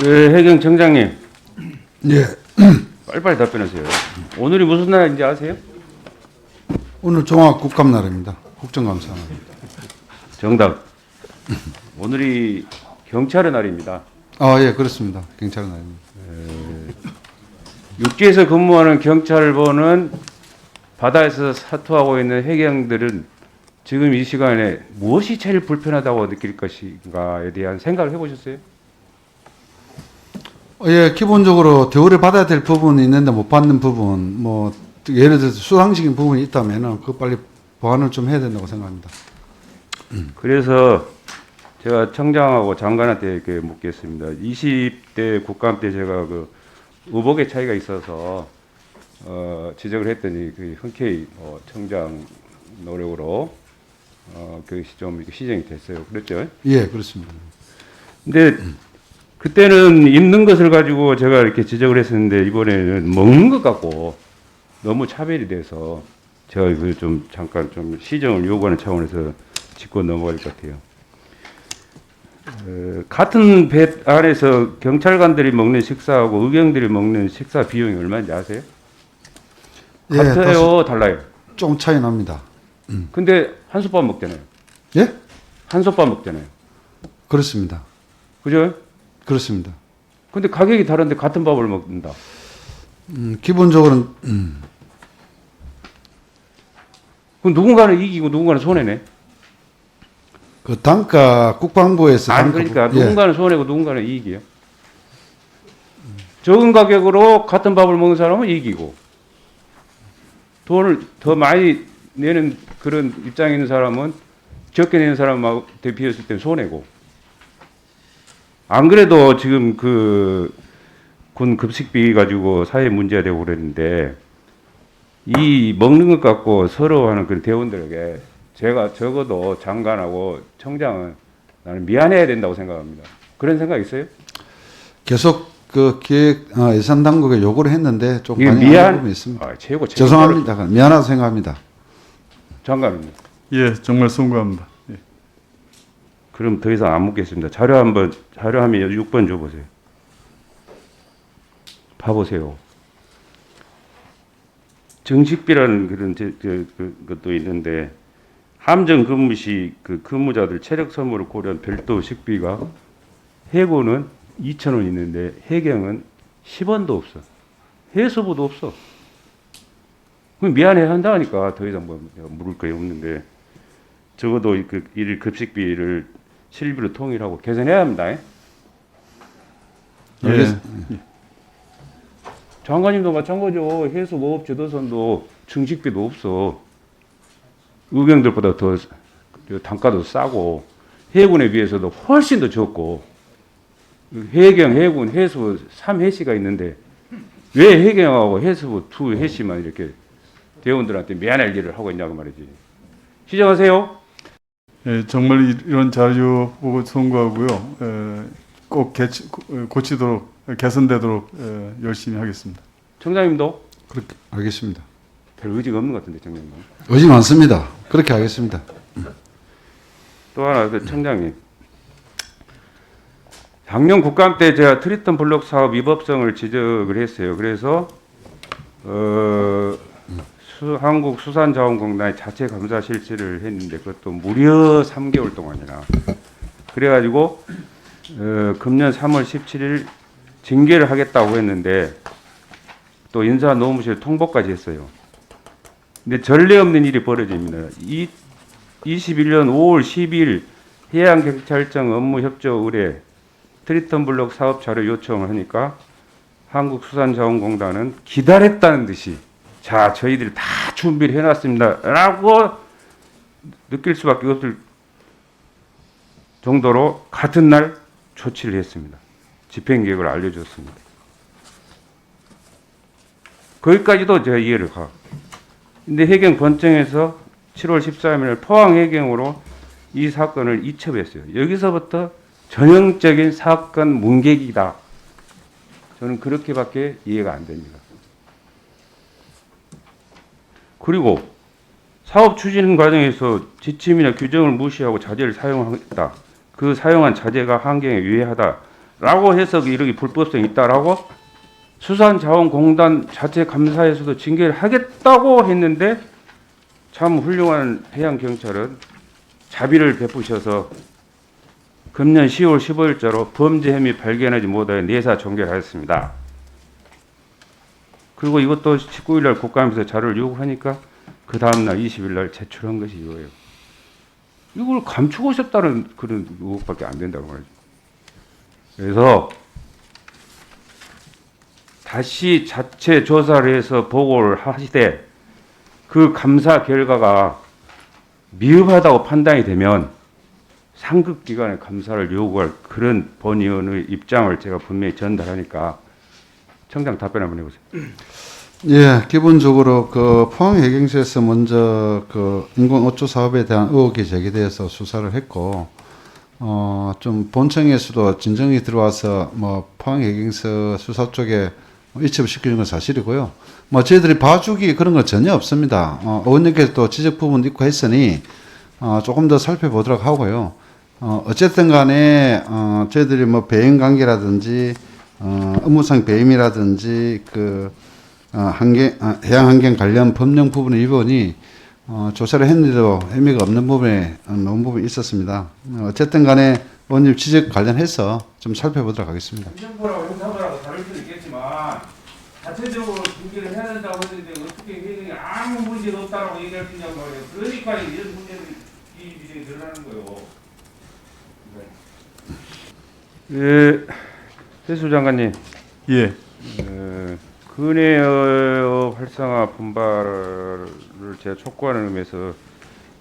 예, 해경청장님. 예. 빨리빨리 답변하세요. 오늘이 무슨 날인지 아세요? 오늘 종합국감날입니다. 국정감사. 정답. 오늘이 경찰의 날입니다. 아, 예, 그렇습니다. 경찰 날입니다. 육지에서 근무하는 경찰본은 바다에서 사투하고 있는 해경들은 지금 이 시간에 무엇이 제일 불편하다고 느낄 것인가에 대한 생각을 해보셨어요? 예, 기본적으로 대우를 받아야 될 부분이 있는데 못 받는 부분, 뭐 예를 들어서 수상식인 부분이 있다면은 그 빨리 보완을 좀 해야 된다고 생각합니다. 그래서 제가 청장하고 장관한테 이렇게 묻겠습니다. 20대 국감 때 제가 그 의복의 차이가 있어서 지적을 했더니 그 흔쾌히 청장 노력으로 그것이 좀 이렇게 시정이 됐어요. 그랬죠? 예, 그렇습니다. 근데 그때는 입는 것을 가지고 제가 이렇게 지적을 했었는데 이번에는 먹는 것 갖고 너무 차별이 돼서 제가 그 좀 잠깐 좀 시정을 요구하는 차원에서 짚고 넘어갈 것 같아요. 같은 배 안에서 경찰관들이 먹는 식사하고 의경들이 먹는 식사 비용이 얼마인지 아세요? 예, 같아요, 달라요? 좀 차이 납니다. 근데 한솥밥 먹잖아요. 예? 한솥밥 먹잖아요. 그렇습니다. 그죠? 그렇습니다. 근데 가격이 다른데 같은 밥을 먹는다. 기본적으로는 그럼 누군가는 이기고 누군가는 손해네. 그 단가 국방부에서 아니 단가 그러니까 예. 누군가는 손해고 누군가는 이익이에요. 적은 가격으로 같은 밥을 먹는 사람은 이기고 돈을 더 많이 내는 그런 입장에 있는 사람은 적게 내는 사람하고 대비했을 때 손해고. 안 그래도 지금 그 군 급식비 가지고 사회 문제가 되고 그랬는데 이 먹는 것 갖고 서러워하는 그런 대원들에게 제가 적어도 장관하고 청장은 나는 미안해야 된다고 생각합니다. 그런 생각 있어요? 계속 그 기획 예산 당국에 요구를 했는데 좀 이게 반영하는 부분이 있습니다. 최고 죄송합니다. 미안하다고 생각합니다. 장관은 예, 정말 송구합니다. 예. 그럼 더 이상 안 묻겠습니다. 자료하면 6번 줘보세요. 봐보세요. 정식비라는 그런 것도 있는데 함정 근무 시 그 근무자들 체력 소모를 고려한 별도 식비가 해군은 2,000원 있는데 해경은 10원도 없어. 해수부도 없어. 그럼 미안해 한다니까 더 이상 뭐 물을 거 없는데 적어도 그 일 급식비를 실비로 통일하고 개선해야 합니다. 예. 장관님도 마찬가지죠. 해수 모업 제도선도 정식비도 없어. 의경들보다 더 단가도 싸고 해군에 비해서도 훨씬 더 적고 해경, 해군, 해수 3해시가 있는데 왜 해경하고 해수부 2해시만 이렇게 대원들한테 미안할 일을 하고 있냐고 말이지. 시정하세요. 예, 정말 이런 자료 보고 송구하고요. 꼭 고치도록 개선되도록 열심히 하겠습니다. 청장님도 그렇게 알겠습니다. 별 의지가 없는 것 같은데 청장님. 의지 많습니다. 그렇게 하겠습니다. 또 하나 그 청장님. 작년 국감 때 제가 트리턴 블록 사업 위법성을 지적을 했어요. 그래서 한국수산자원공단에 자체 감사 실시를 했는데 그것도 무려 3개월 동안이나 그래가지고 금년 3월 17일 징계를 하겠다고 했는데 또 인사노무실 통보까지 했어요. 근데 전례 없는 일이 벌어집니다. 21년 5월 12일 해양경찰청 업무협조 의뢰 트리턴 블록 사업 자료 요청을 하니까 한국수산자원공단은 기다렸다는 듯이 자 저희들이 다 준비를 해놨습니다 라고 느낄 수밖에 없을 정도로 같은 날 조치를 했습니다. 집행계획을 알려줬습니다. 거기까지도 제가 이해를 가. 근데 해경 권청에서 7월 13일 포항 해경으로 이 사건을 이첩했어요. 여기서부터 전형적인 사건 문객이다. 저는 그렇게밖에 이해가 안 됩니다. 그리고 사업 추진 과정에서 지침이나 규정을 무시하고 자재를 사용했다. 그 사용한 자재가 환경에 유해하다. 라고 해서 이렇게 불법성이 있다라고 수산자원공단 자체 감사에서도 징계를 하겠다고 했는데 참 훌륭한 해양경찰은 자비를 베푸셔서 금년 10월 15일자로 범죄 혐의 발견하지 못하여 내사 종결하였습니다. 그리고 이것도 19일 날 국감에서 자료를 요구하니까 그 다음날 20일 날 제출한 것이 이거예요. 이걸 감추고 싶다는 그런 의혹밖에 안 된다고 말이죠. 그래서 다시 자체 조사를 해서 보고를 하시되 그 감사 결과가 미흡하다고 판단이 되면 상급기관의 감사를 요구할 그런 본의원의 입장을 제가 분명히 전달하니까 청장 답변 한번 해보세요. 예, 기본적으로 그 포항해경시에서 먼저 그 인공 어초 사업에 대한 의혹이 제기돼서 수사를 했고, 좀 본청에서도 진정이 들어와서 뭐 포항해경시 수사 쪽에 이첩을 시키는 건 사실이고요. 뭐 저희들이 봐주기 그런 건 전혀 없습니다. 의원님께서 또 지적 부분도 있고 했으니 조금 더 살펴보도록 하고요. 어쨌든 간에 저희들이 뭐 배임 관계라든지 업무상 배임이라든지 그 해양 환경 관련 법령 부분의 위반이 조사를 했는데도 혐의가 없는 부분에 넘은 부분이 있었습니다. 어쨌든 간에 의원님 지적 관련해서 좀 살펴보도록 하겠습니다. 행정부라고 형사부라고 다를 수는 있겠지만 자체적으로 징계를 해야 된다고 했는데 어떻게 회장이 아무 문제도 없다고 얘기할 수 있냐고 말이에요. 그러니까 이런 문제들이 비일비재하게 늘어나는 거예요. 네. 해수 장관님. 예. 근해업 활성화 분발을 제가 촉구하는 의미에서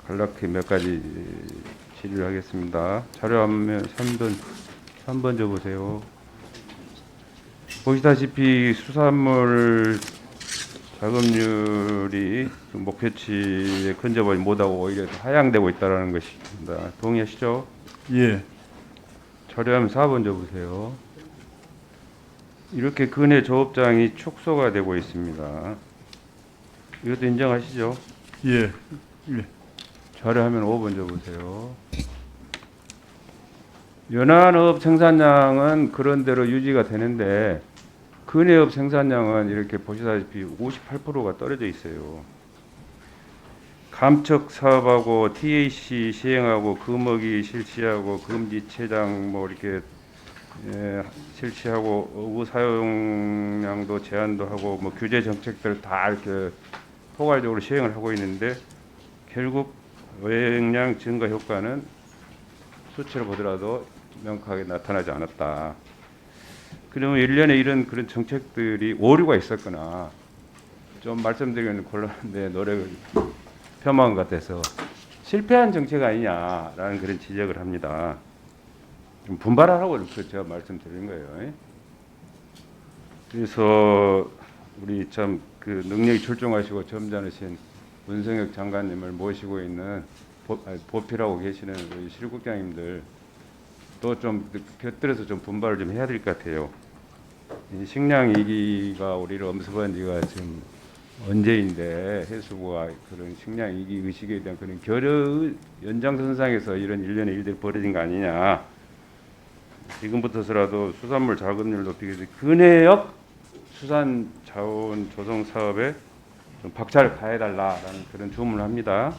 간략히 몇 가지 질의를 하겠습니다. 자료 화면 3번 줘보세요. 보시다시피 수산물 자급률이 목표치에 근접하지 못하고 오히려 하향되고 있다는 것입니다. 동의하시죠? 예. 자료 화면 4번 줘보세요. 이렇게 근해 조업장이 축소가 되고 있습니다. 이것도 인정하시죠? 예. 예. 자료화면 5번 줘보세요. 연안업 생산량은 그런대로 유지가 되는데 근해업 생산량은 이렇게 보시다시피 58%가 떨어져 있어요. 감척 사업하고 TAC 시행하고 금어기 실시하고 금지 체장 뭐 이렇게 실시하고 어구 사용량도 제한도 하고 뭐 규제 정책들 다 이렇게 포괄적으로 시행을 하고 있는데 결국 어획량 증가 효과는 수치로 보더라도 명확하게 나타나지 않았다. 그러면 일련의 이런 그런 정책들이 오류가 있었거나 좀 말씀드리기는 곤란한데 노력을 폄하한 것 같아서 실패한 정책 아니냐라는 그런 지적을 합니다. 좀 분발하라고 이렇게 제가 말씀드린 거예요. 그래서 우리 참 그 능력이 출중하시고 점잖으신 문성혁 장관님을 모시고 있는 보필하고 계시는 우리 실국장님들 또 좀 곁들여서 좀 분발을 좀 해야 될 것 같아요. 이 식량 위기가 우리를 엄습한 지가 지금 언제인데 해수부가 그런 식량 위기 의식에 대한 그런 결여 연장선상에서 이런 일련의 일들이 벌어진 거 아니냐. 지금부터서라도 수산물 자급률 높이기 위해서 근해역 수산 자원 조성 사업에 좀 박차를 가해달라라는 그런 주문을 합니다.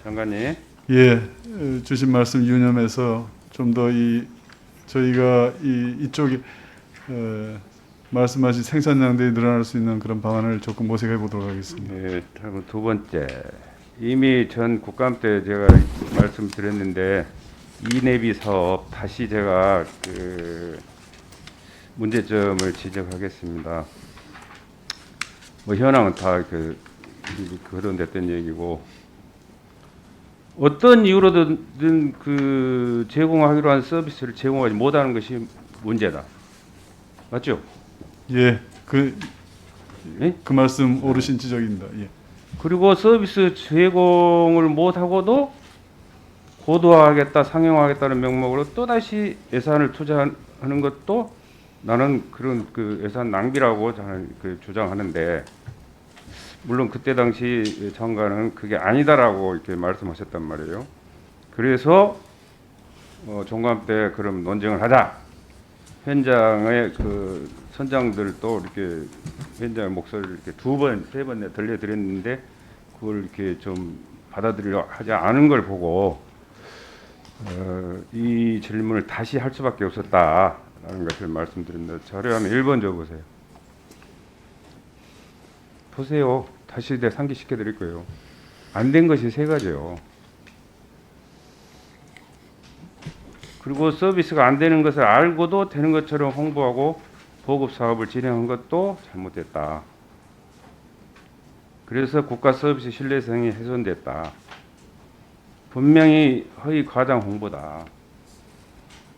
장관님. 예. 주신 말씀 유념해서 좀 더 저희가 이쪽이 말씀하신 생산량들이 늘어날 수 있는 그런 방안을 조금 모색해 보도록 하겠습니다. 네, 그리고 두 번째, 이미 전 국감 때 제가 말씀드렸는데 이내비 사업 다시 제가 그 문제점을 지적하겠습니다. 뭐 현황은 다 거론됐던 얘기고 어떤 이유로든 그 제공하기로 한 서비스를 제공하지 못하는 것이 문제다. 맞죠? 예. 예? 그 말씀 옳으신 지적입니다. 예. 그리고 서비스 제공을 못하고도 고도화하겠다, 상용화하겠다는 명목으로 또다시 예산을 투자하는 것도 나는 그런 그 예산 낭비라고 저는 주장하는데 물론 그때 당시 장관은 그게 아니다라고 이렇게 말씀하셨단 말이에요. 그래서 종감 때 그럼 논쟁을 하자. 현장의 그 선장들도 이렇게 현장의 목소리를 이렇게 두 번, 세 번 들려드렸는데 그걸 이렇게 좀 받아들이려 하지 않은 걸 보고 이 질문을 다시 할 수밖에 없었다라는 것을 말씀드립니다. 자료화면 1번 줘보세요. 보세요. 다시 내가 상기시켜 드릴 거예요. 안 된 것이 세 가지요. 그리고 서비스가 안 되는 것을 알고도 되는 것처럼 홍보하고 보급 사업을 진행한 것도 잘못됐다. 그래서 국가 서비스 신뢰성이 훼손됐다. 분명히 허위 과장 홍보다.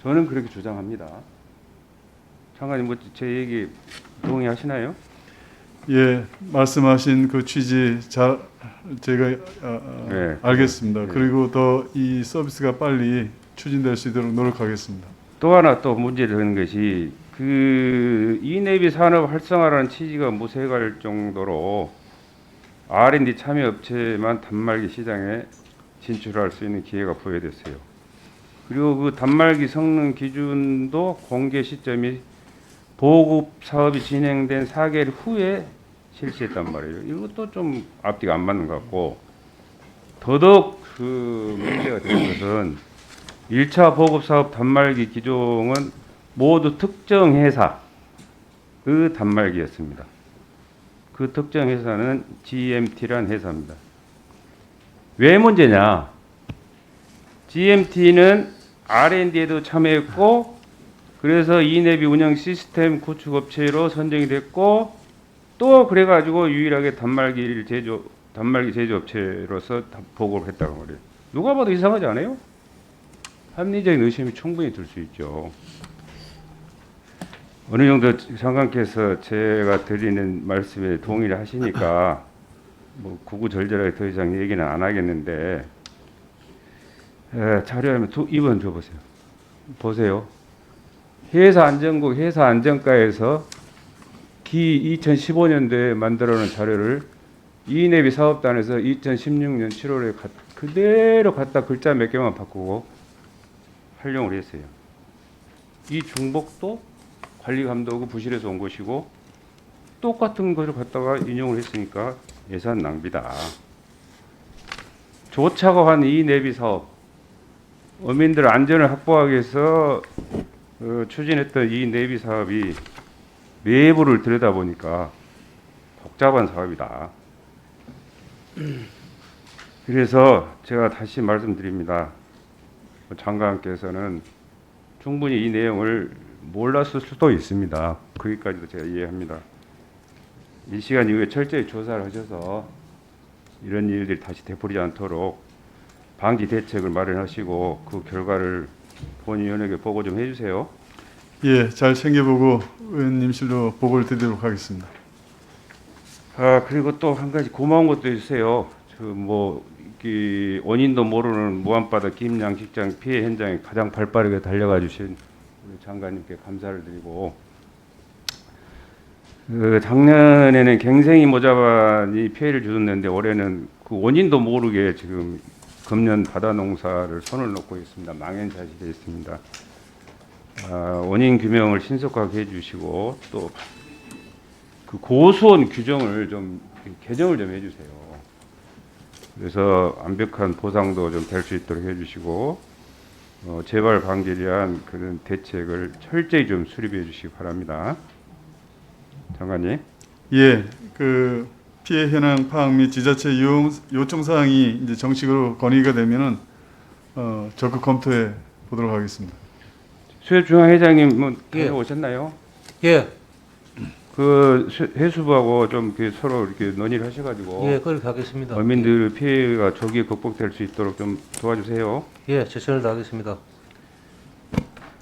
저는 그렇게 주장합니다. 장관님 뭐 제 얘기 동의하시나요? 예, 말씀하신 그 취지 잘 제가 네. 알겠습니다. 네. 그리고 더 이 서비스가 빨리 추진될 수 있도록 노력하겠습니다. 또 하나 또 문제되는 것이 그 이내비 산업 활성화라는 취지가 무색할 정도로 R&D 참여 업체만 단말기 시장에 진출할 수 있는 기회가 부여됐어요. 그리고 그 단말기 성능 기준도 공개 시점이 보급 사업이 진행된 4개월 후에 실시했단 말이에요. 이것도 좀 앞뒤가 안 맞는 것 같고 더더욱 그 문제가 되는 것은 1차 보급 사업 단말기 기종은 모두 특정 회사 그 단말기였습니다. 그 특정 회사는 GMT라는 회사입니다. 왜 문제냐? GMT는 R&D에도 참여했고 그래서 이내비 운영 시스템 구축 업체로 선정이 됐고 또 그래가지고 유일하게 단말기 제조 업체로서 보고를 했다고 말이에요. 누가 봐도 이상하지 않아요? 합리적인 의심이 충분히 들 수 있죠. 어느 정도 장관께서 제가 드리는 말씀에 동의를 하시니까 뭐 구구절절하게 더 이상 얘기는 안 하겠는데 자료하면 2번 줘보세요. 보세요. 회사 안전국, 회사 안전과에서 기 2015년도에 만들어놓은 자료를 이내비 사업단에서 2016년 7월에 그대로 갖다 글자 몇 개만 바꾸고 활용을 했어요. 이 중복도 관리감독 부실에서 온 것이고 똑같은 것을 갖다가 인용을 했으니까 예산 낭비다. 조차고 한 이 내비 사업, 어민들 안전을 확보하기 위해서 추진했던 이 내비 사업이 내부를 들여다보니까 복잡한 사업이다. 그래서 제가 다시 말씀드립니다. 장관께서는 충분히 이 내용을 몰랐을 수도 있습니다. 거기까지도 제가 이해합니다. 이 시간 이후에 철저히 조사를 하셔서 이런 일들이 다시 되풀이지 않도록 방지 대책을 마련하시고 그 결과를 본위원회에 보고 좀 해주세요. 예, 잘 챙겨보고 의원님실로 보고를 드리도록 하겠습니다. 그리고 또 한 가지 고마운 것도 있어요. 원인도 모르는 무안바다 김양식장 피해 현장에 가장 발빠르게 달려가 주신 우리 장관님께 감사를 드리고 작년에는 갱생이 모자반이 피해를 주셨는데 올해는 그 원인도 모르게 지금 금년 바다 농사를 손을 놓고 있습니다. 망연자실해 있습니다. 원인 규명을 신속하게 해주시고 또 그 고수원 규정을 좀 개정을 좀 해주세요. 그래서 완벽한 보상도 좀 될 수 있도록 해주시고 재발 방지에 대한 그런 대책을 철저히 좀 수립해 주시기 바랍니다. 장관님. 예, 그 피해 현황 파악 및 지자체 요청 사항이 이제 정식으로 건의가 되면은 적극 검토해 보도록 하겠습니다. 수협중앙회장님은 예. 오셨나요? 예, 그 해수부하고 좀 이렇게 서로 이렇게 논의를 하셔가지고 예, 그렇게 하겠습니다. 어민들 피해가 조기에 극복될 수 있도록 좀 도와주세요. 예, 최선을 다하겠습니다.